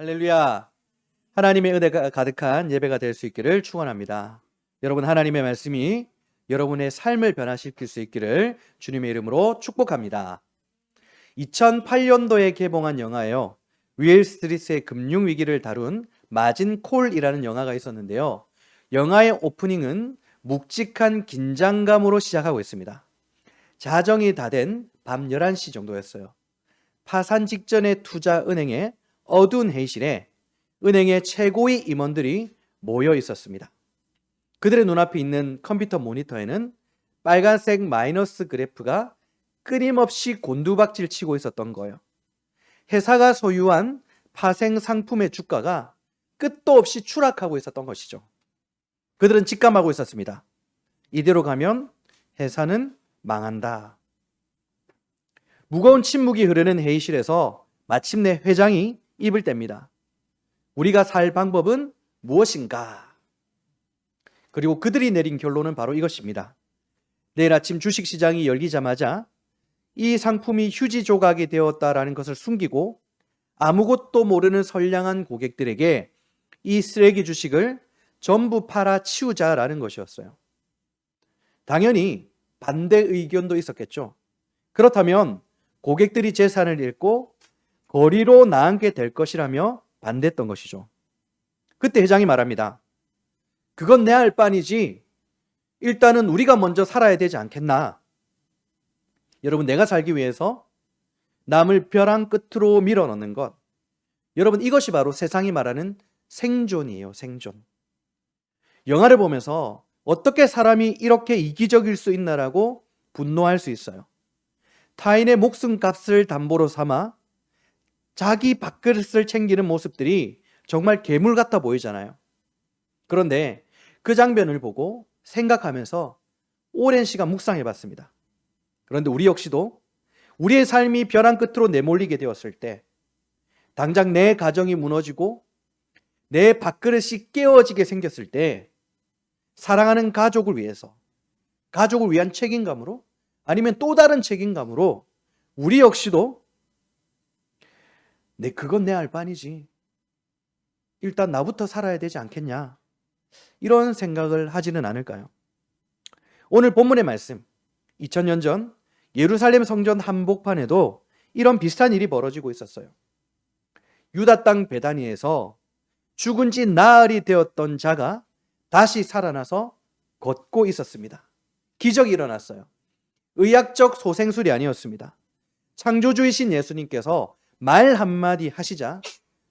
할렐루야. 하나님의 은혜가 가득한 예배가 될 수 있기를 축원합니다. 여러분, 하나님의 말씀이 여러분의 삶을 변화시킬 수 있기를 주님의 이름으로 축복합니다. 2008년도에 개봉한 영화예요. 윌 스트리트의 금융위기를 다룬 마진 콜이라는 영화가 있었는데요. 영화의 오프닝은 묵직한 긴장감으로 시작하고 있습니다. 자정이 다 된 밤 11시 정도였어요. 파산 직전의 투자은행의 어두운 회의실에 은행의 최고위 임원들이 모여 있었습니다. 그들의 눈앞에 있는 컴퓨터 모니터에는 빨간색 마이너스 그래프가 끊임없이 곤두박질 치고 있었던 거예요. 회사가 소유한 파생 상품의 주가가 끝도 없이 추락하고 있었던 것이죠. 그들은 직감하고 있었습니다. 이대로 가면 회사는 망한다. 무거운 침묵이 흐르는 회의실에서 마침내 회장이 입을 뗍니다. 우리가 살 방법은 무엇인가? 그리고 그들이 내린 결론은 바로 이것입니다. 내일 아침 주식시장이 열리자마자 이 상품이 휴지 조각이 되었다라는 것을 숨기고 아무것도 모르는 선량한 고객들에게 이 쓰레기 주식을 전부 팔아치우자라는 것이었어요. 당연히 반대 의견도 있었겠죠. 그렇다면 고객들이 재산을 잃고 거리로 나앉게 될 것이라며 반대했던 것이죠. 그때 회장이 말합니다. 그건 내 알 바니지. 일단은 우리가 먼저 살아야 되지 않겠나? 여러분, 내가 살기 위해서 남을 벼랑 끝으로 밀어넣는 것. 여러분, 이것이 바로 세상이 말하는 생존이에요. 생존. 영화를 보면서 어떻게 사람이 이렇게 이기적일 수 있나라고 분노할 수 있어요. 타인의 목숨값을 담보로 삼아 자기 밥그릇을 챙기는 모습들이 정말 괴물 같아 보이잖아요. 그런데 그 장면을 보고 생각하면서 오랜 시간 묵상해 봤습니다. 그런데 우리 역시도 우리의 삶이 벼랑 끝으로 내몰리게 되었을 때, 당장 내 가정이 무너지고 내 밥그릇이 깨어지게 생겼을 때, 사랑하는 가족을 위해서, 가족을 위한 책임감으로, 아니면 또 다른 책임감으로 우리 역시도 그건 내 알 바니지. 일단 나부터 살아야 되지 않겠냐. 이런 생각을 하지는 않을까요? 오늘 본문의 말씀, 2000년 전 예루살렘 성전 한복판에도 이런 비슷한 일이 벌어지고 있었어요. 유다 땅 베다니에서 죽은 지 나흘이 되었던 자가 다시 살아나서 걷고 있었습니다. 기적이 일어났어요. 의학적 소생술이 아니었습니다. 창조주이신 예수님께서 말 한마디 하시자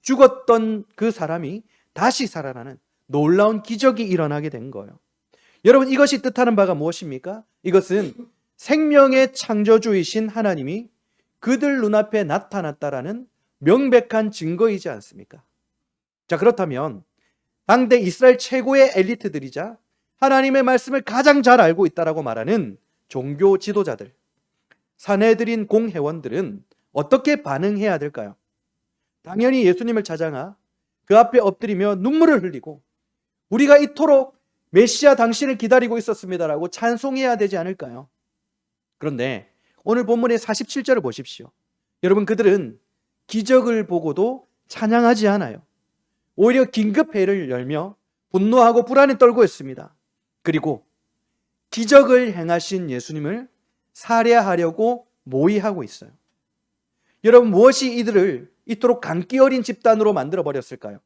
죽었던 그 사람이 다시 살아나는 놀라운 기적이 일어나게 된 거예요. 여러분, 이것이 뜻하는 바가 무엇입니까? 이것은 생명의 창조주이신 하나님이 그들 눈앞에 나타났다라는 명백한 증거이지 않습니까? 자, 그렇다면 당대 이스라엘 최고의 엘리트들이자 하나님의 말씀을 가장 잘 알고 있다라고 말하는 종교 지도자들, 산헤드린 공회원들은 어떻게 반응해야 될까요? 당연히 예수님을 찾아가 그 앞에 엎드리며 눈물을 흘리고 우리가 이토록 메시아 당신을 기다리고 있었습니다라고 찬송해야 되지 않을까요? 그런데 오늘 본문의 47절을 보십시오. 여러분, 그들은 기적을 보고도 찬양하지 않아요. 오히려 긴급회의를 열며 분노하고 불안에 떨고 있습니다. 그리고 기적을 행하신 예수님을 살해하려고 모의하고 있어요. 여러분, 무엇이 이들을 이토록 감기 어린 집단으로 만들어버렸을까요?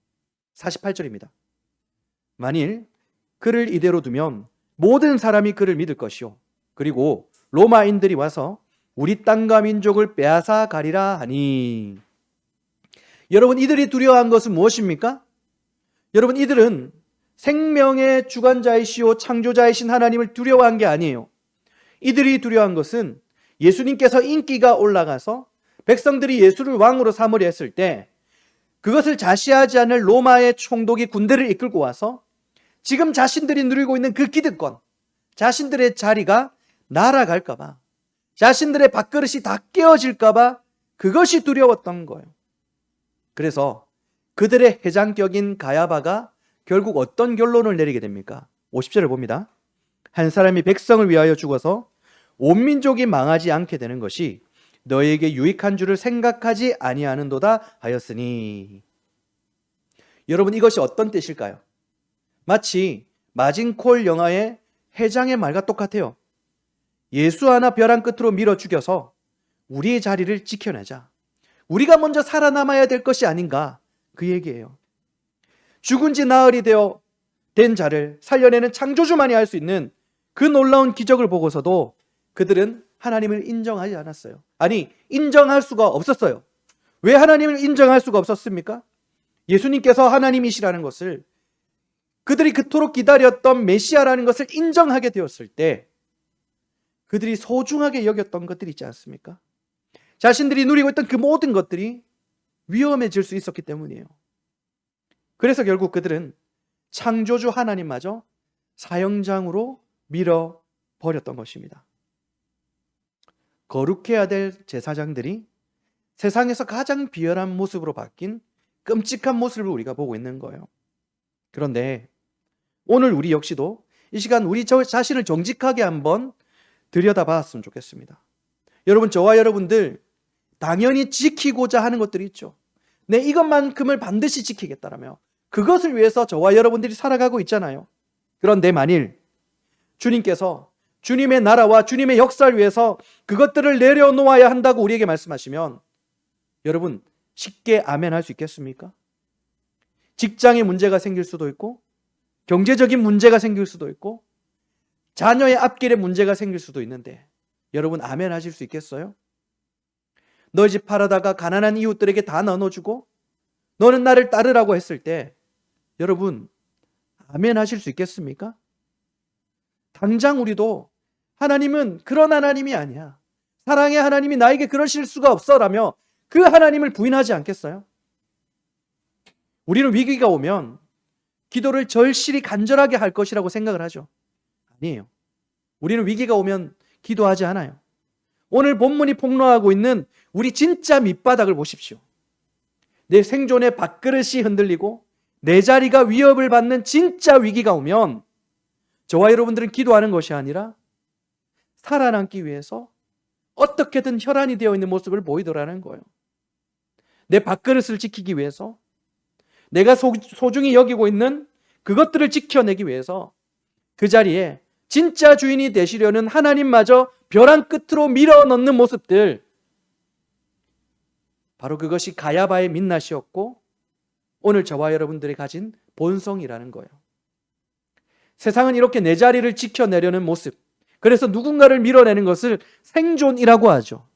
48절입니다. 만일 그를 이대로 두면 모든 사람이 그를 믿을 것이요, 그리고 로마인들이 와서 우리 땅과 민족을 빼앗아 가리라 하니. 여러분, 이들이 두려워한 것은 무엇입니까? 여러분, 이들은 생명의 주관자이시오 창조자이신 하나님을 두려워한 게 아니에요. 이들이 두려워한 것은 예수님께서 인기가 올라가서 백성들이 예수를 왕으로 삼으려 했을 때 그것을 자시하지 않을 로마의 총독이 군대를 이끌고 와서 지금 자신들이 누리고 있는 그 기득권, 자신들의 자리가 날아갈까 봐, 자신들의 밥그릇이 다 깨어질까 봐 그것이 두려웠던 거예요. 그래서 그들의 회장격인 가야바가 결국 어떤 결론을 내리게 됩니까? 50절을 봅니다. 한 사람이 백성을 위하여 죽어서 온 민족이 망하지 않게 되는 것이 너희에게 유익한 줄을 생각하지 아니하는도다 하였으니. 여러분, 이것이 어떤 뜻일까요? 마치 마진콜 영화의 해장의 말과 똑같아요. 예수 하나 벼랑 끝으로 밀어 죽여서 우리의 자리를 지켜내자. 우리가 먼저 살아남아야 될 것이 아닌가, 그 얘기예요. 죽은 지 나흘이 된 자를 살려내는 창조주만이 할 수 있는 그 놀라운 기적을 보고서도 그들은 하나님을 인정하지 않았어요. 아니, 인정할 수가 없었어요. 왜 하나님을 인정할 수가 없었습니까? 예수님께서 하나님이시라는 것을, 그들이 그토록 기다렸던 메시아라는 것을 인정하게 되었을 때 그들이 소중하게 여겼던 것들이 있지 않습니까? 자신들이 누리고 있던 그 모든 것들이 위험해질 수 있었기 때문이에요. 그래서 결국 그들은 창조주 하나님마저 사형장으로 밀어버렸던 것입니다. 거룩해야 될 제사장들이 세상에서 가장 비열한 모습으로 바뀐 끔찍한 모습을 우리가 보고 있는 거예요. 그런데 오늘 우리 역시도 이 시간 우리 자신을 정직하게 한번 들여다봤으면 좋겠습니다. 여러분, 저와 여러분들 당연히 지키고자 하는 것들이 있죠. 내 이것만큼을 반드시 지키겠다라며 그것을 위해서 저와 여러분들이 살아가고 있잖아요. 그런데 만일 주님께서 주님의 나라와 주님의 역사를 위해서 그것들을 내려놓아야 한다고 우리에게 말씀하시면 여러분, 쉽게 아멘할 수 있겠습니까? 직장에 문제가 생길 수도 있고, 경제적인 문제가 생길 수도 있고, 자녀의 앞길에 문제가 생길 수도 있는데 여러분, 아멘 하실 수 있겠어요? 너희 집 팔아다가 가난한 이웃들에게 다 나눠주고 너는 나를 따르라고 했을 때 여러분, 아멘 하실 수 있겠습니까? 당장 우리도 하나님은 그런 하나님이 아니야, 사랑의 하나님이 나에게 그러실 수가 없어 라며 그 하나님을 부인하지 않겠어요? 우리는 위기가 오면 기도를 절실히 간절하게 할 것이라고 생각을 하죠. 아니에요. 우리는 위기가 오면 기도하지 않아요. 오늘 본문이 폭로하고 있는 우리 진짜 밑바닥을 보십시오. 내 생존의 밥그릇이 흔들리고 내 자리가 위협을 받는 진짜 위기가 오면 저와 여러분들은 기도하는 것이 아니라 살아남기 위해서 어떻게든 혈안이 되어 있는 모습을 보이더라는 거예요. 내 밥그릇을 지키기 위해서, 내가 소중히 여기고 있는 그것들을 지켜내기 위해서 그 자리에 진짜 주인이 되시려는 하나님마저 벼랑 끝으로 밀어넣는 모습들, 바로 그것이 가야바의 민낯이었고 오늘 저와 여러분들이 가진 본성이라는 거예요. 세상은 이렇게 내 자리를 지켜내려는 모습, 그래서 누군가를 밀어내는 것을 생존이라고 하죠.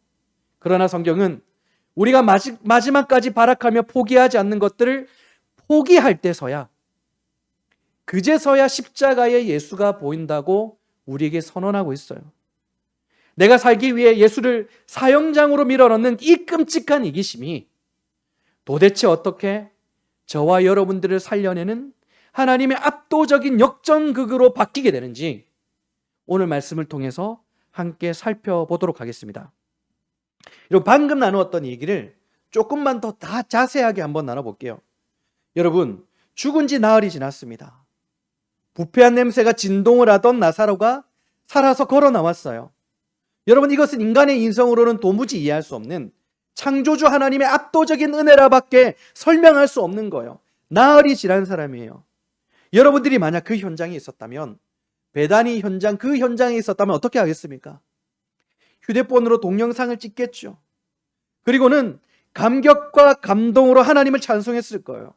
그러나 성경은 우리가 마지막까지 발악하며 포기하지 않는 것들을 포기할 때서야, 그제서야 십자가의 예수가 보인다고 우리에게 선언하고 있어요. 내가 살기 위해 예수를 사형장으로 밀어넣는 이 끔찍한 이기심이 도대체 어떻게 저와 여러분들을 살려내는 하나님의 압도적인 역전극으로 바뀌게 되는지 오늘 말씀을 통해서 함께 살펴보도록 하겠습니다. 여러분, 방금 나누었던 얘기를 조금만 더 자세하게 한번 나눠볼게요. 여러분, 죽은 지 나흘이 지났습니다. 부패한 냄새가 진동을 하던 나사로가 살아서 걸어 나왔어요. 여러분, 이것은 인간의 인성으로는 도무지 이해할 수 없는 창조주 하나님의 압도적인 은혜라밖에 설명할 수 없는 거예요. 나흘이 지난 사람이에요. 여러분들이 만약 그 현장에 있었다면, 베다니 현장, 그 현장에 있었다면 어떻게 하겠습니까? 휴대폰으로 동영상을 찍겠죠. 그리고는 감격과 감동으로 하나님을 찬송했을 거예요.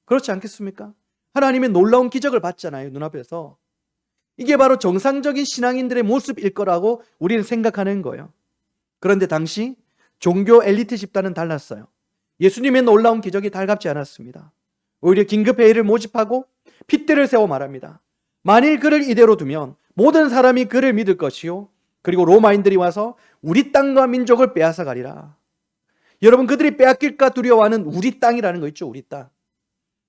그렇지 않겠습니까? 하나님의 놀라운 기적을 봤잖아요, 눈앞에서. 이게 바로 정상적인 신앙인들의 모습일 거라고 우리는 생각하는 거예요. 그런데 당시 종교 엘리트 집단은 달랐어요. 예수님의 놀라운 기적이 달갑지 않았습니다. 오히려 긴급회의를 모집하고 핏대를 세워 말합니다. 만일 그를 이대로 두면 모든 사람이 그를 믿을 것이요, 그리고 로마인들이 와서 우리 땅과 민족을 빼앗아 가리라. 여러분, 그들이 빼앗길까 두려워하는 우리 땅이라는 거 있죠, 우리 땅.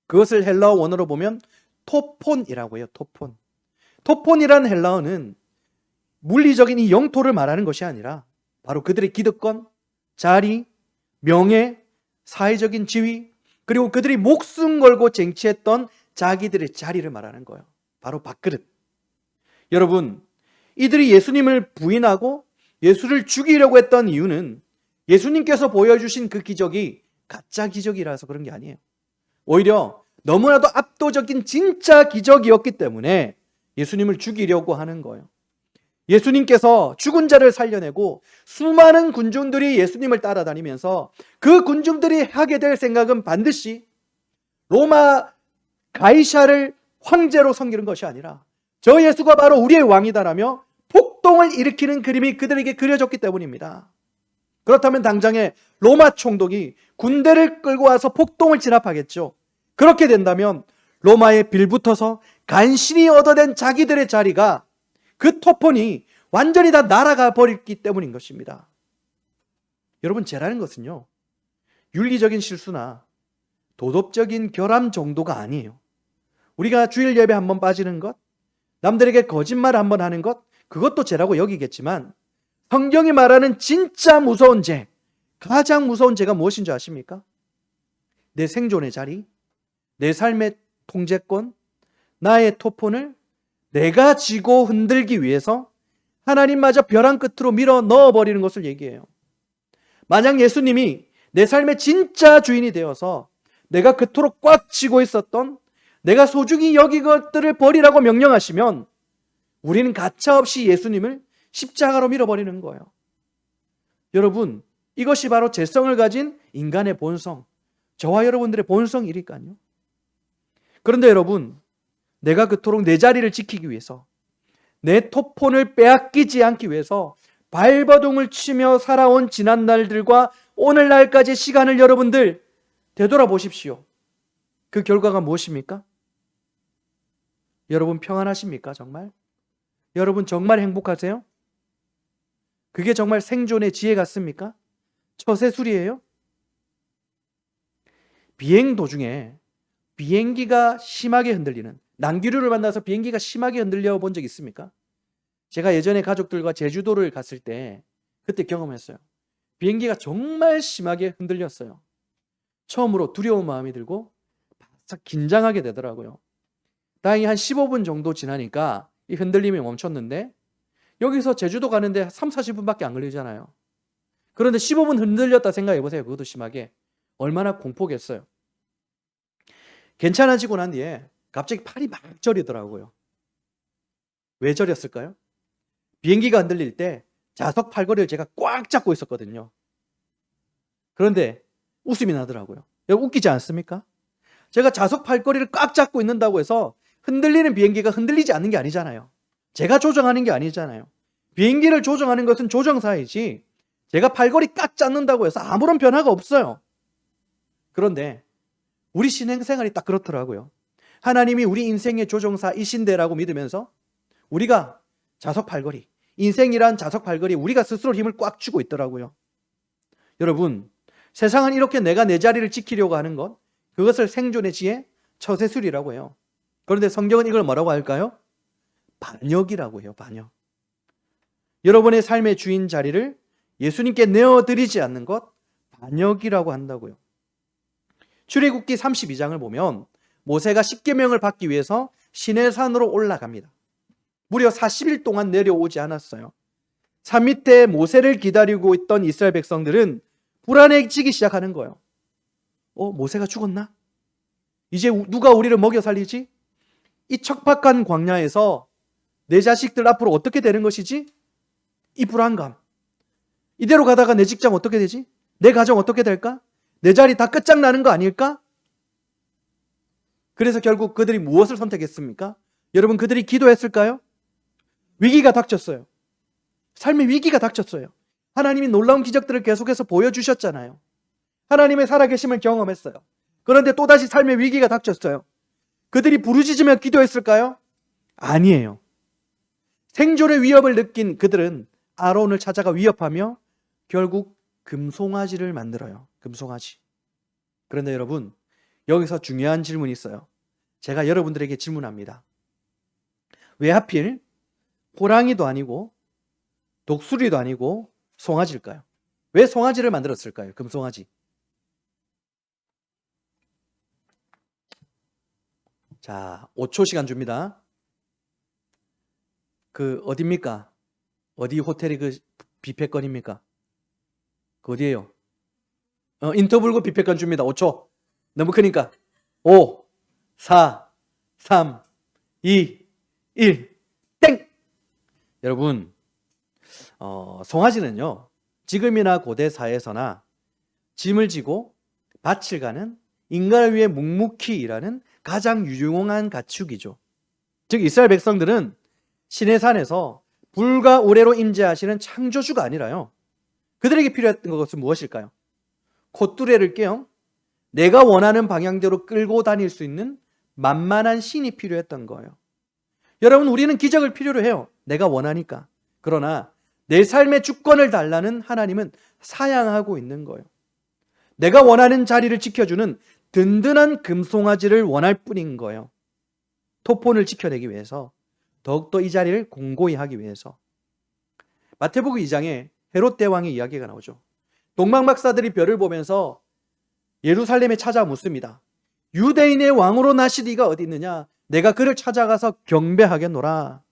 그것을 헬라어 원어로 보면 토폰이라고 해요. 토폰. 토폰이라는 헬라어는 물리적인 이 영토를 말하는 것이 아니라 바로 그들의 기득권, 자리, 명예, 사회적인 지위, 그리고 그들이 목숨 걸고 쟁취했던 자기들의 자리를 말하는 거예요. 바로 밥그릇. 여러분, 이들이 예수님을 부인하고 예수를 죽이려고 했던 이유는 예수님께서 보여주신 그 기적이 가짜 기적이라서 그런 게 아니에요. 오히려 너무나도 압도적인 진짜 기적이었기 때문에 예수님을 죽이려고 하는 거예요. 예수님께서 죽은 자를 살려내고 수많은 군중들이 예수님을 따라다니면서 그 군중들이 하게 될 생각은 반드시 로마 가이사를 황제로 섬기는 것이 아니라 저 예수가 바로 우리의 왕이다라며 폭동을 일으키는 그림이 그들에게 그려졌기 때문입니다. 그렇다면 당장에 로마 총독이 군대를 끌고 와서 폭동을 진압하겠죠. 그렇게 된다면 로마에 빌붙어서 간신히 얻어낸 자기들의 자리가 그 토폰이 완전히 다 날아가 버렸기 때문인 것입니다. 여러분, 죄라는 것은요, 윤리적인 실수나 도덕적인 결함 정도가 아니에요. 우리가 주일 예배 한번 빠지는 것, 남들에게 거짓말 한번 하는 것, 그것도 죄라고 여기겠지만 성경이 말하는 진짜 무서운 죄, 가장 무서운 죄가 무엇인 줄 아십니까? 내 생존의 자리, 내 삶의 통제권, 나의 토폰을 내가 쥐고 흔들기 위해서 하나님마저 벼랑 끝으로 밀어 넣어버리는 것을 얘기해요. 만약 예수님이 내 삶의 진짜 주인이 되어서 내가 그토록 꽉 쥐고 있었던, 내가 소중히 여기 것들을 버리라고 명령하시면 우리는 가차없이 예수님을 십자가로 밀어버리는 거예요. 여러분, 이것이 바로 죄성을 가진 인간의 본성, 저와 여러분들의 본성이니까요. 그런데 여러분, 내가 그토록 내 자리를 지키기 위해서, 내 토폰을 빼앗기지 않기 위해서 발버둥을 치며 살아온 지난 날들과 오늘날까지의 시간을 여러분들 되돌아보십시오. 그 결과가 무엇입니까? 여러분 평안하십니까? 정말? 여러분 정말 행복하세요? 그게 정말 생존의 지혜 같습니까? 처세술이에요? 비행 도중에 비행기가 심하게 흔들리는, 난기류를 만나서 비행기가 심하게 흔들려 본 적 있습니까? 제가 예전에 가족들과 제주도를 갔을 때 그때 경험했어요. 비행기가 정말 심하게 흔들렸어요. 처음으로 두려운 마음이 들고 바싹 긴장하게 되더라고요. 다행히 한 15분 정도 지나니까 이 흔들림이 멈췄는데, 여기서 제주도 가는데 3, 40분밖에 안 걸리잖아요. 그런데 15분 흔들렸다 생각해 보세요. 그것도 심하게. 얼마나 공포겠어요. 괜찮아지고 난 뒤에 갑자기 팔이 막 저리더라고요. 왜 저렸을까요? 비행기가 흔들릴 때 좌석 팔걸이를 제가 꽉 잡고 있었거든요. 그런데 웃음이 나더라고요. 여러분 웃기지 않습니까? 제가 좌석 팔걸이를 꽉 잡고 있는다고 해서 흔들리는 비행기가 흔들리지 않는 게 아니잖아요. 제가 조정하는 게 아니잖아요. 비행기를 조정하는 것은 조정사이지 제가 팔걸이 꽉 잡는다고 해서 아무런 변화가 없어요. 그런데 우리 신앙생활이 딱 그렇더라고요. 하나님이 우리 인생의 조종사이신데라고 믿으면서 우리가 좌석 팔걸이, 인생이란 좌석 팔걸이 우리가 스스로 힘을 꽉 쥐고 있더라고요. 여러분, 세상은 이렇게 내가 내 자리를 지키려고 하는 것, 그것을 생존의 지혜, 처세술이라고 해요. 그런데 성경은 이걸 뭐라고 할까요? 반역이라고 해요. 반역. 여러분의 삶의 주인 자리를 예수님께 내어드리지 않는 것, 반역이라고 한다고요. 출애굽기 32장을 보면 모세가 십계명을 받기 위해서 시내산으로 올라갑니다. 무려 40일 동안 내려오지 않았어요. 산 밑에 모세를 기다리고 있던 이스라엘 백성들은 불안해지기 시작하는 거예요. 모세가 죽었나? 이제 누가 우리를 먹여 살리지? 이 척박한 광야에서 내 자식들 앞으로 어떻게 되는 것이지? 이 불안감. 이대로 가다가 내 직장 어떻게 되지? 내 가정 어떻게 될까? 내 자리 다 끝장나는 거 아닐까? 그래서 결국 그들이 무엇을 선택했습니까? 여러분, 그들이 기도했을까요? 위기가 닥쳤어요. 삶의 위기가 닥쳤어요. 하나님이 놀라운 기적들을 계속해서 보여주셨잖아요. 하나님의 살아계심을 경험했어요. 그런데 또다시 삶의 위기가 닥쳤어요. 그들이 부르짖으며 기도했을까요? 아니에요. 생존의 위협을 느낀 그들은 아론을 찾아가 위협하며 결국 금송아지를 만들어요. 금송아지. 그런데 여러분, 여기서 중요한 질문이 있어요. 제가 여러분들에게 질문합니다. 왜 하필 호랑이도 아니고 독수리도 아니고 송아지일까요? 왜 송아지를 만들었을까요? 금송아지. 자, 5초 시간 줍니다. 어딥니까? 어디 호텔이 뷔페권입니까? 그 어디예요? 인터뷰고 뷔페권 줍니다. 5초. 너무 크니까. 5, 4, 3, 2, 1, 땡! 여러분, 송아지는요, 지금이나 고대 사회에서나 짐을 지고 밭을 가는 인간을 위해 묵묵히 일하는 가장 유용한 가축이죠. 즉 이스라엘 백성들은 시내산에서 불과 우레로 임재하시는 창조주가 아니라요, 그들에게 필요했던 것은 무엇일까요? 콧뚜레를 깨어 내가 원하는 방향대로 끌고 다닐 수 있는 만만한 신이 필요했던 거예요. 여러분, 우리는 기적을 필요로 해요. 내가 원하니까. 그러나 내 삶의 주권을 달라는 하나님은 사양하고 있는 거예요. 내가 원하는 자리를 지켜주는 든든한 금송아지를 원할 뿐인 거예요. 토폰을 지켜내기 위해서, 더욱더 이 자리를 공고히 하기 위해서. 마태복음 2장에 헤롯 대왕의 이야기가 나오죠. 동방 박사들이 별을 보면서 예루살렘에 찾아 묻습니다. 유대인의 왕으로 나시리가 어디 있느냐? 내가 그를 찾아가서 경배하겠노라.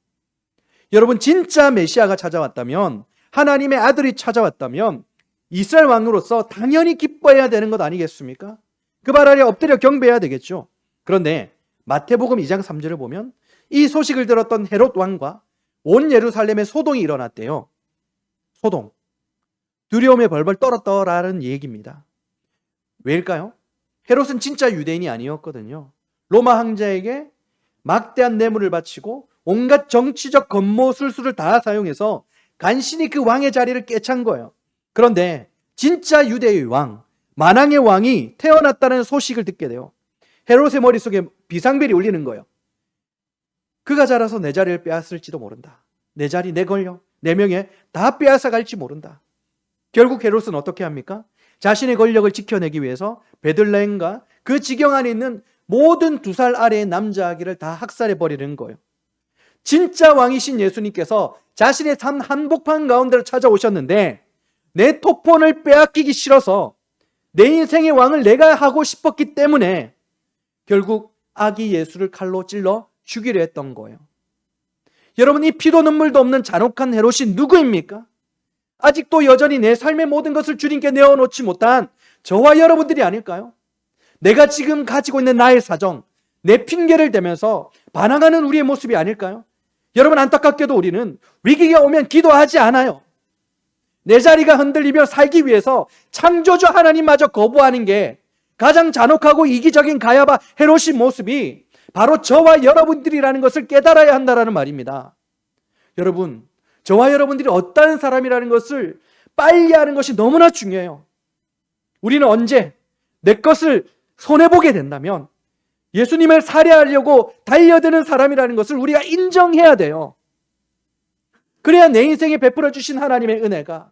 여러분, 진짜 메시아가 찾아왔다면, 하나님의 아들이 찾아왔다면 이스라엘 왕으로서 당연히 기뻐해야 되는 것 아니겠습니까? 그 발 아래 엎드려 경배해야 되겠죠. 그런데 마태복음 2장 3절을 보면 이 소식을 들었던 헤롯 왕과 온 예루살렘에 소동이 일어났대요. 소동. 두려움에 벌벌 떨었더라는 얘기입니다. 왜일까요? 헤롯은 진짜 유대인이 아니었거든요. 로마 황제에게 막대한 뇌물을 바치고 온갖 정치적 겉모술수를 다 사용해서 간신히 그 왕의 자리를 꿰찬 거예요. 그런데 진짜 유대의 왕, 만왕의 왕이 태어났다는 소식을 듣게 돼요. 헤롯의 머릿속에 비상벨이 울리는 거예요. 그가 자라서 내 자리를 빼앗을지도 모른다. 내 자리, 내 권력, 내 명예 다 빼앗아 갈지 모른다. 결국 헤롯은 어떻게 합니까? 자신의 권력을 지켜내기 위해서 베들레헴과 그 지경 안에 있는 모든 2살 아래의 남자 아기를 다 학살해 버리는 거예요. 진짜 왕이신 예수님께서 자신의 삶 한복판 가운데로 찾아오셨는데 내 토폰을 빼앗기기 싫어서 내 인생의 왕을 내가 하고 싶었기 때문에 결국 아기 예수를 칼로 찔러 죽이려 했던 거예요. 여러분, 이 피도 눈물도 없는 잔혹한 헤롯이 누구입니까? 아직도 여전히 내 삶의 모든 것을 주님께 내어놓지 못한 저와 여러분들이 아닐까요? 내가 지금 가지고 있는 나의 사정, 내 핑계를 대면서 반항하는 우리의 모습이 아닐까요? 여러분, 안타깝게도 우리는 위기가 오면 기도하지 않아요. 내 자리가 흔들리며 살기 위해서 창조주 하나님마저 거부하는 게 가장 잔혹하고 이기적인 가야바 헤롯의 모습이 바로 저와 여러분들이라는 것을 깨달아야 한다는 말입니다. 여러분, 저와 여러분들이 어떤 사람이라는 것을 빨리 아는 것이 너무나 중요해요. 우리는 언제 내 것을 손해보게 된다면 예수님을 살해하려고 달려드는 사람이라는 것을 우리가 인정해야 돼요. 그래야 내 인생에 베풀어 주신 하나님의 은혜가,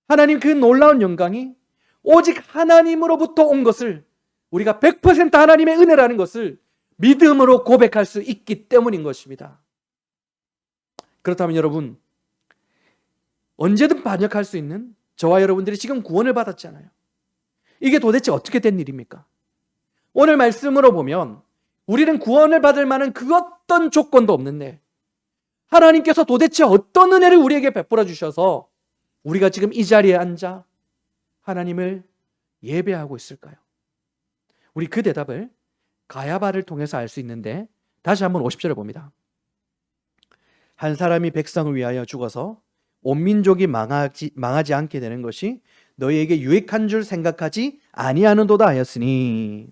하나님 그 놀라운 영광이 오직 하나님으로부터 온 것을 우리가 100% 하나님의 은혜라는 것을 믿음으로 고백할 수 있기 때문인 것입니다. 그렇다면 여러분, 언제든 반역할 수 있는 저와 여러분들이 지금 구원을 받았잖아요. 이게 도대체 어떻게 된 일입니까? 오늘 말씀으로 보면 우리는 구원을 받을 만한 그 어떤 조건도 없는데 하나님께서 도대체 어떤 은혜를 우리에게 베풀어 주셔서 우리가 지금 이 자리에 앉아 하나님을 예배하고 있을까요? 우리 그 대답을 가야바를 통해서 알 수 있는데, 다시 한번 50절을 봅니다. 한 사람이 백성을 위하여 죽어서 온 민족이 망하지 않게 되는 것이 너희에게 유익한 줄 생각하지 아니하는도다 하였으니.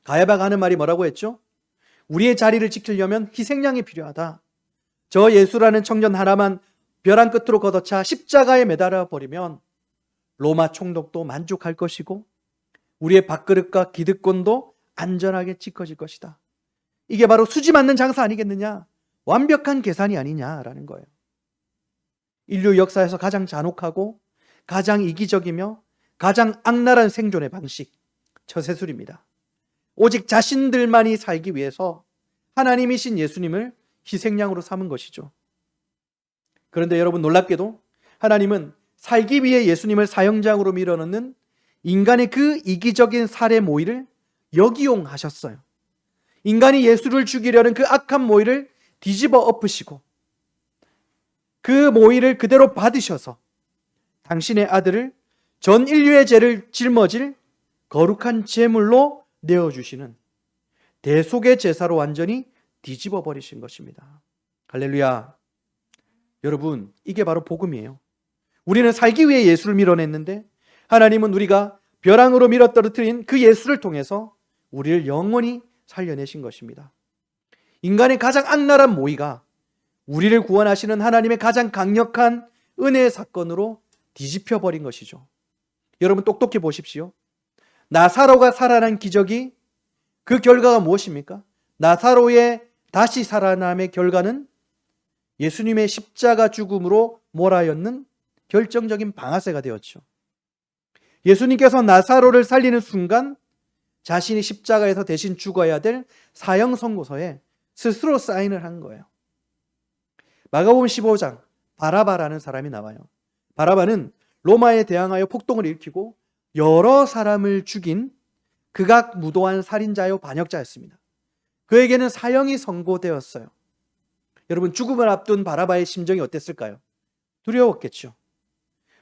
가야바가 하는 말이 뭐라고 했죠? 우리의 자리를 지키려면 희생양이 필요하다. 저 예수라는 청년 하나만 벼랑 끝으로 걷어차 십자가에 매달아 버리면 로마 총독도 만족할 것이고 우리의 밥그릇과 기득권도 안전하게 지켜질 것이다. 이게 바로 수지 맞는 장사 아니겠느냐? 완벽한 계산이 아니냐라는 거예요. 인류 역사에서 가장 잔혹하고 가장 이기적이며 가장 악랄한 생존의 방식, 처세술입니다. 오직 자신들만이 살기 위해서 하나님이신 예수님을 희생양으로 삼은 것이죠. 그런데 여러분, 놀랍게도 하나님은 살기 위해 예수님을 사형장으로 밀어넣는 인간의 그 이기적인 살해 모의를 역이용하셨어요. 인간이 예수를 죽이려는 그 악한 모의를 뒤집어 엎으시고 그 모의를 그대로 받으셔서 당신의 아들을 전 인류의 죄를 짊어질 거룩한 제물로 내어주시는 대속의 제사로 완전히 뒤집어 버리신 것입니다. 할렐루야. 여러분, 이게 바로 복음이에요. 우리는 살기 위해 예수를 밀어냈는데 하나님은 우리가 벼랑으로 밀어떨어뜨린 그 예수를 통해서 우리를 영원히 살려내신 것입니다. 인간의 가장 악랄한 모의가 우리를 구원하시는 하나님의 가장 강력한 은혜의 사건으로 뒤집혀 버린 것이죠. 여러분, 똑똑히 보십시오. 나사로가 살아난 기적이 그 결과가 무엇입니까? 나사로의 다시 살아남의 결과는 예수님의 십자가 죽음으로 몰아였는 결정적인 방아쇠가 되었죠. 예수님께서 나사로를 살리는 순간 자신이 십자가에서 대신 죽어야 될 사형 선고서에 스스로 사인을 한 거예요. 마가복음 15장 바라바라는 사람이 나와요. 바라바는 로마에 대항하여 폭동을 일으키고 여러 사람을 죽인 극악무도한 살인자요 반역자였습니다. 그에게는 사형이 선고되었어요. 여러분, 죽음을 앞둔 바라바의 심정이 어땠을까요? 두려웠겠죠.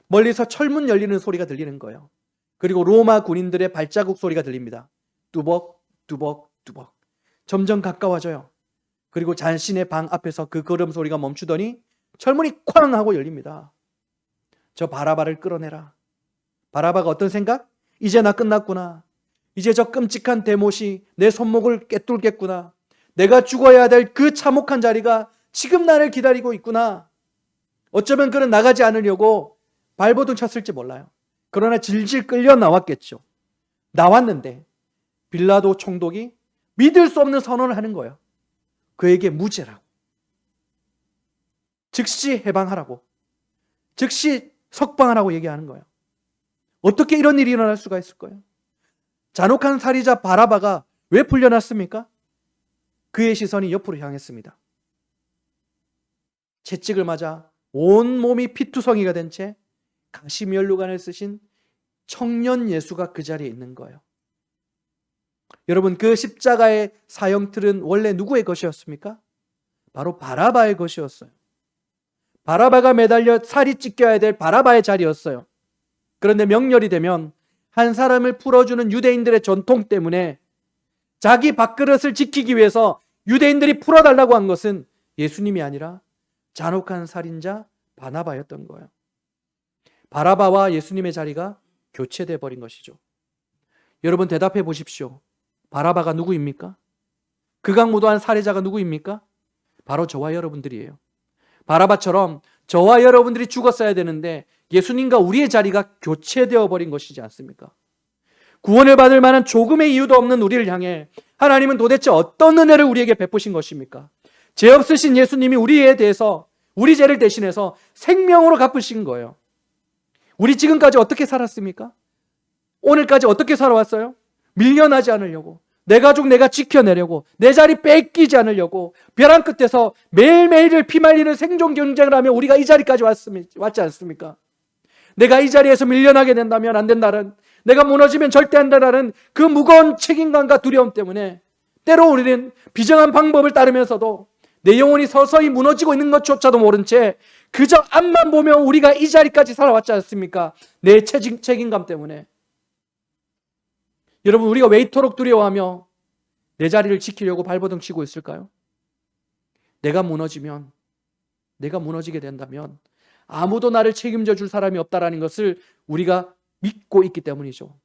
멀리서 철문 열리는 소리가 들리는 거예요. 그리고 로마 군인들의 발자국 소리가 들립니다. 뚜벅 뚜벅 뚜벅. 점점 가까워져요. 그리고 자신의 방 앞에서 그 걸음 소리가 멈추더니 철문이 쾅 하고 열립니다. 저 바라바를 끌어내라. 바라바가 어떤 생각? 이제 나 끝났구나. 이제 저 끔찍한 대못이 내 손목을 꿰뚫겠구나. 내가 죽어야 될 그 참혹한 자리가 지금 나를 기다리고 있구나. 어쩌면 그는 나가지 않으려고 발버둥 쳤을지 몰라요. 그러나 질질 끌려 나왔겠죠. 나왔는데 빌라도 총독이 믿을 수 없는 선언을 하는 거예요. 그에게 무죄라고. 즉시 해방하라고. 즉시 석방하라고 얘기하는 거예요. 어떻게 이런 일이 일어날 수가 있을까요? 잔혹한 살인자 바라바가 왜 풀려났습니까? 그의 시선이 옆으로 향했습니다. 채찍을 맞아 온몸이 피투성이가 된 채 가시면류관을 쓰신 청년 예수가 그 자리에 있는 거예요. 여러분, 그 십자가의 사형틀은 원래 누구의 것이었습니까? 바로 바라바의 것이었어요. 바라바가 매달려 살이 찢겨야 될 바라바의 자리였어요. 그런데 명렬이 되면 한 사람을 풀어주는 유대인들의 전통 때문에 자기 밥그릇을 지키기 위해서 유대인들이 풀어달라고 한 것은 예수님이 아니라 잔혹한 살인자 바나바였던 거예요. 바라바와 예수님의 자리가 교체돼 버린 것이죠. 여러분, 대답해 보십시오. 바라바가 누구입니까? 극악무도한 살해자가 누구입니까? 바로 저와 여러분들이에요. 바라바처럼 저와 여러분들이 죽었어야 되는데 예수님과 우리의 자리가 교체되어 버린 것이지 않습니까? 구원을 받을 만한 조금의 이유도 없는 우리를 향해 하나님은 도대체 어떤 은혜를 우리에게 베푸신 것입니까? 죄 없으신 예수님이 우리에 대해서 우리 죄를 대신해서 생명으로 갚으신 거예요. 우리 지금까지 어떻게 살았습니까? 오늘까지 어떻게 살아왔어요? 밀려나지 않으려고, 내 가족 내가 지켜내려고, 내 자리 뺏기지 않으려고 벼랑 끝에서 매일매일을 피말리는 생존 경쟁을 하며 우리가 이 자리까지 왔지 않습니까? 내가 이 자리에서 밀려나게 된다면 안 된다는, 내가 무너지면 절대 안 된다는 그 무거운 책임감과 두려움 때문에 때로 우리는 비정한 방법을 따르면서도 내 영혼이 서서히 무너지고 있는 것조차도 모른 채 그저 앞만 보면 우리가 이 자리까지 살아왔지 않습니까? 내 책임감 때문에. 여러분, 우리가 왜 이토록 두려워하며 내 자리를 지키려고 발버둥 치고 있을까요? 내가 무너지면, 내가 무너지게 된다면 아무도 나를 책임져 줄 사람이 없다라는 것을 우리가 믿고 있기 때문이죠.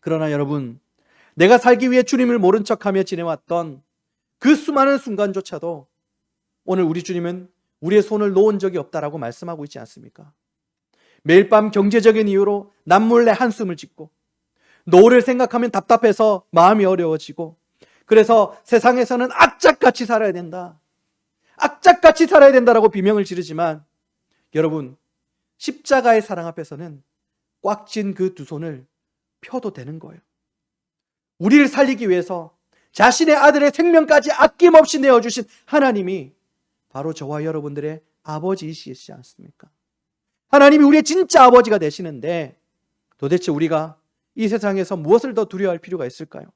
그러나 여러분, 내가 살기 위해 주님을 모른 척하며 지내왔던 그 수많은 순간조차도 오늘 우리 주님은 우리의 손을 놓은 적이 없다라고 말씀하고 있지 않습니까? 매일 밤 경제적인 이유로 남몰래 한숨을 짓고 노후를 생각하면 답답해서 마음이 어려워지고, 그래서 세상에서는 악착같이 살아야 된다, 악착같이 살아야 된다라고 비명을 지르지만 여러분, 십자가의 사랑 앞에서는 꽉 쥔 그 두 손을 펴도 되는 거예요. 우리를 살리기 위해서 자신의 아들의 생명까지 아낌없이 내어주신 하나님이 바로 저와 여러분들의 아버지이시지 않습니까? 하나님이 우리의 진짜 아버지가 되시는데 도대체 우리가 이 세상에서 무엇을 더 두려워할 필요가 있을까요?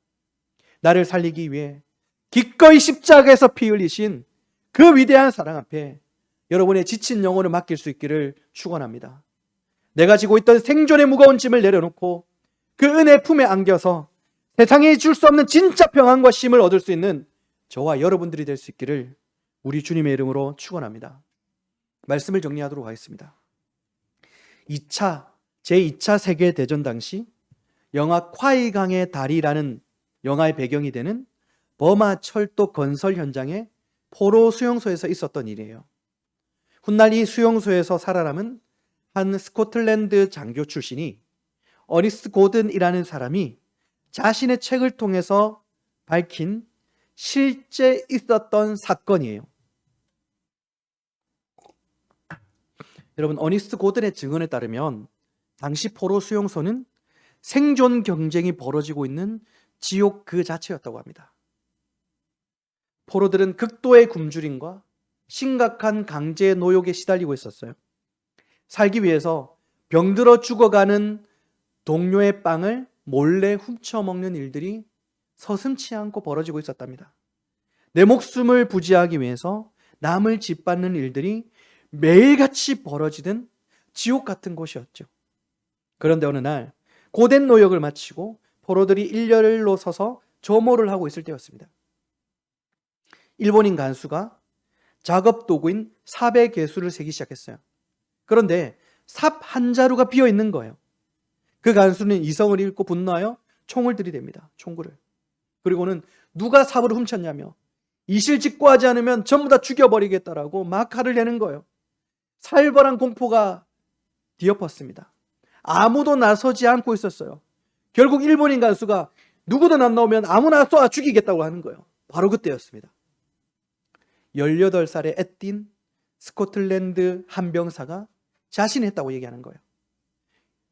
나를 살리기 위해 기꺼이 십자가에서 피 흘리신 그 위대한 사랑 앞에 여러분의 지친 영혼을 맡길 수 있기를 축원합니다. 내가 지고 있던 생존의 무거운 짐을 내려놓고 그 은혜 품에 안겨서 세상에 줄 수 없는 진짜 평안과 쉼을 얻을 수 있는 저와 여러분들이 될 수 있기를 우리 주님의 이름으로 축원합니다. 말씀을 정리하도록 하겠습니다. 제2차 세계대전 당시 영화 콰이강의 다리라는 영화의 배경이 되는 버마 철도 건설 현장의 포로 수용소에서 있었던 일이에요. 훗날 이 수용소에서 살아남은 한 스코틀랜드 장교 출신이 어니스트 고든이라는 사람이 자신의 책을 통해서 밝힌 실제 있었던 사건이에요. 여러분, 어니스트 고든의 증언에 따르면 당시 포로 수용소는 생존 경쟁이 벌어지고 있는 지옥 그 자체였다고 합니다. 포로들은 극도의 굶주림과 심각한 강제 노역에 시달리고 있었어요. 살기 위해서 병들어 죽어가는 동료의 빵을 몰래 훔쳐먹는 일들이 서슴지 않고 벌어지고 있었답니다. 내 목숨을 부지하기 위해서 남을 짓밟는 일들이 매일같이 벌어지던 지옥 같은 곳이었죠. 그런데 어느 날 고된 노역을 마치고 포로들이 일렬로 서서 조모를 하고 있을 때였습니다. 일본인 간수가 작업 도구인 삽의 개수를 세기 시작했어요. 그런데 삽 한 자루가 비어 있는 거예요. 그 간수는 이성을 잃고 분노하여 총을 들이댑니다. 총구를. 그리고는 누가 삽을 훔쳤냐며 이실직고하지 않으면 전부 다 죽여버리겠다라고 막 화를 내는 거예요. 살벌한 공포가 뒤엎었습니다. 아무도 나서지 않고 있었어요. 결국 일본인 간수가 누구든 안 나오면 아무나 쏘아 죽이겠다고 하는 거예요. 바로 그때였습니다. 18살의 에틴 스코틀랜드 한 병사가 자신이 했다고 얘기하는 거예요.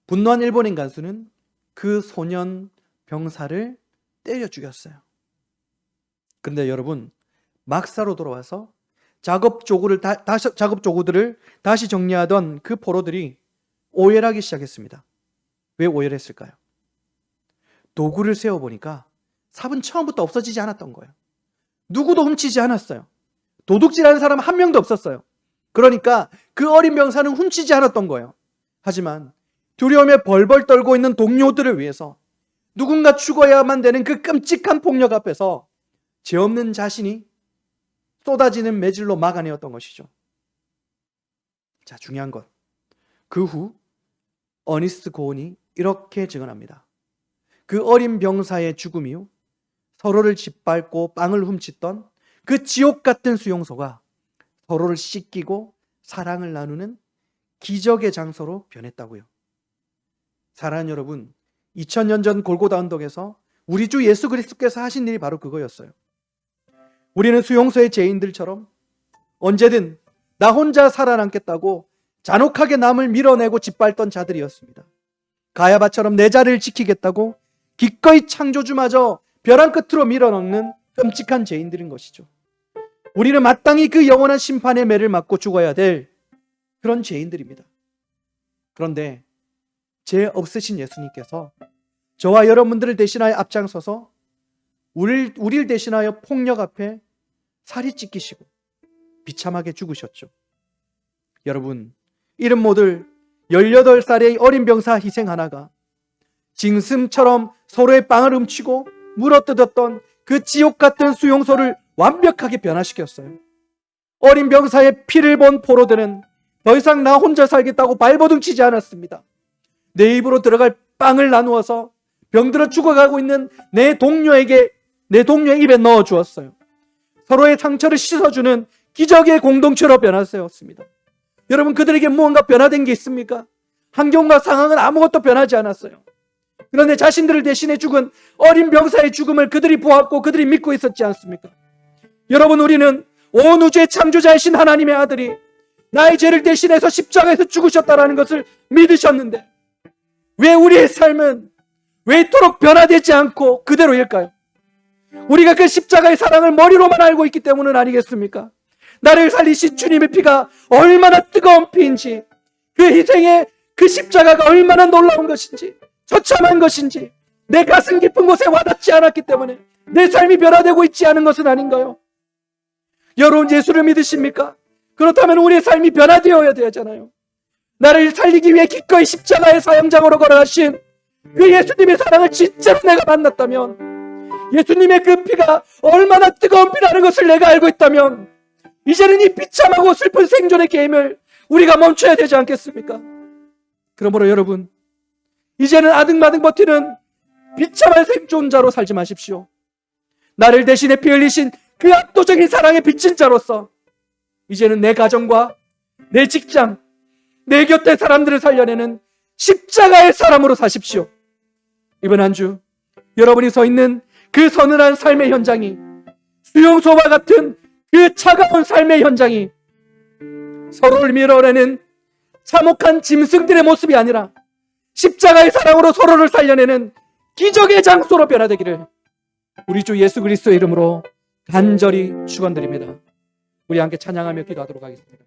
분노한 일본인 간수는 그 소년 병사를 때려 죽였어요. 그런데 여러분, 막사로 돌아와서 작업 조구들을 다시 정리하던 그 포로들이 오해를 하기 시작했습니다. 왜 오해를 했을까요? 도구를 세어보니까 삽은 처음부터 없어지지 않았던 거예요. 누구도 훔치지 않았어요. 도둑질하는 사람 한 명도 없었어요. 그러니까 그 어린 병사는 훔치지 않았던 거예요. 하지만 두려움에 벌벌 떨고 있는 동료들을 위해서 누군가 죽어야만 되는 그 끔찍한 폭력 앞에서 죄 없는 자신이 쏟아지는 매질로 막아내었던 것이죠. 자, 중요한 것. 그 후 어니스트 고온이 이렇게 증언합니다. 그 어린 병사의 죽음 이후 서로를 짓밟고 빵을 훔쳤던 그 지옥 같은 수용소가 서로를 씻기고 사랑을 나누는 기적의 장소로 변했다고요. 사랑하는 여러분, 2000년 전 골고다 언덕에서 우리 주 예수 그리스도께서 하신 일이 바로 그거였어요. 우리는 수용소의 죄인들처럼 언제든 나 혼자 살아남겠다고 잔혹하게 남을 밀어내고 짓밟던 자들이었습니다. 가야바처럼 내 자리를 지키겠다고 기꺼이 창조주마저 벼랑 끝으로 밀어넣는 끔찍한 죄인들인 것이죠. 우리는 마땅히 그 영원한 심판의 매를 맞고 죽어야 될 그런 죄인들입니다. 그런데 죄 없으신 예수님께서 저와 여러분들을 대신하여 앞장서서 우리를 대신하여 폭력 앞에 살이 찢기시고 비참하게 죽으셨죠. 여러분, 이름 모를 18살의 어린 병사 희생 하나가 징승처럼 서로의 빵을 훔치고 물어뜯었던 그 지옥 같은 수용소를 완벽하게 변화시켰어요. 어린 병사의 피를 본 포로들은 더 이상 나 혼자 살겠다고 발버둥치지 않았습니다. 내 입으로 들어갈 빵을 나누어서 병들어 죽어가고 있는 내 동료의 입에 넣어 주었어요. 서로의 상처를 씻어주는 기적의 공동체로 변화되었습니다. 여러분, 그들에게 무언가 변화된 게 있습니까? 환경과 상황은 아무것도 변하지 않았어요. 그런데 자신들을 대신해 죽은 어린 병사의 죽음을 그들이 보았고 그들이 믿고 있었지 않습니까? 여러분, 우리는 온 우주의 창조자이신 하나님의 아들이 나의 죄를 대신해서 십자가에서 죽으셨다라는 것을 믿으셨는데 왜 우리의 삶은 왜 이토록 변화되지 않고 그대로일까요? 우리가 그 십자가의 사랑을 머리로만 알고 있기 때문은 아니겠습니까? 나를 살리신 주님의 피가 얼마나 뜨거운 피인지, 그 희생의 그 십자가가 얼마나 놀라운 것인지, 처참한 것인지 내 가슴 깊은 곳에 와닿지 않았기 때문에 내 삶이 변화되고 있지 않은 것은 아닌가요? 여러분, 예수를 믿으십니까? 그렇다면 우리의 삶이 변화되어야 되잖아요. 나를 살리기 위해 기꺼이 십자가의 사형장으로 걸어가신 그 예수님의 사랑을 진짜로 내가 만났다면, 예수님의 그 피가 얼마나 뜨거운 피라는 것을 내가 알고 있다면, 이제는 이 비참하고 슬픈 생존의 게임을 우리가 멈춰야 되지 않겠습니까? 그러므로 여러분, 이제는 아등바등 버티는 비참한 생존자로 살지 마십시오. 나를 대신에 피 흘리신 그 압도적인 사랑의 빚진 자로서 이제는 내 가정과 내 직장, 내 곁에 사람들을 살려내는 십자가의 사람으로 사십시오. 이번 한 주 여러분이 서 있는 그 서늘한 삶의 현장이, 수용소와 같은 그 차가운 삶의 현장이 서로를 밀어내는 참혹한 짐승들의 모습이 아니라 십자가의 사랑으로 서로를 살려내는 기적의 장소로 변화되기를 우리 주 예수 그리스도의 이름으로 간절히 축원드립니다. 우리 함께 찬양하며 기도하도록 하겠습니다.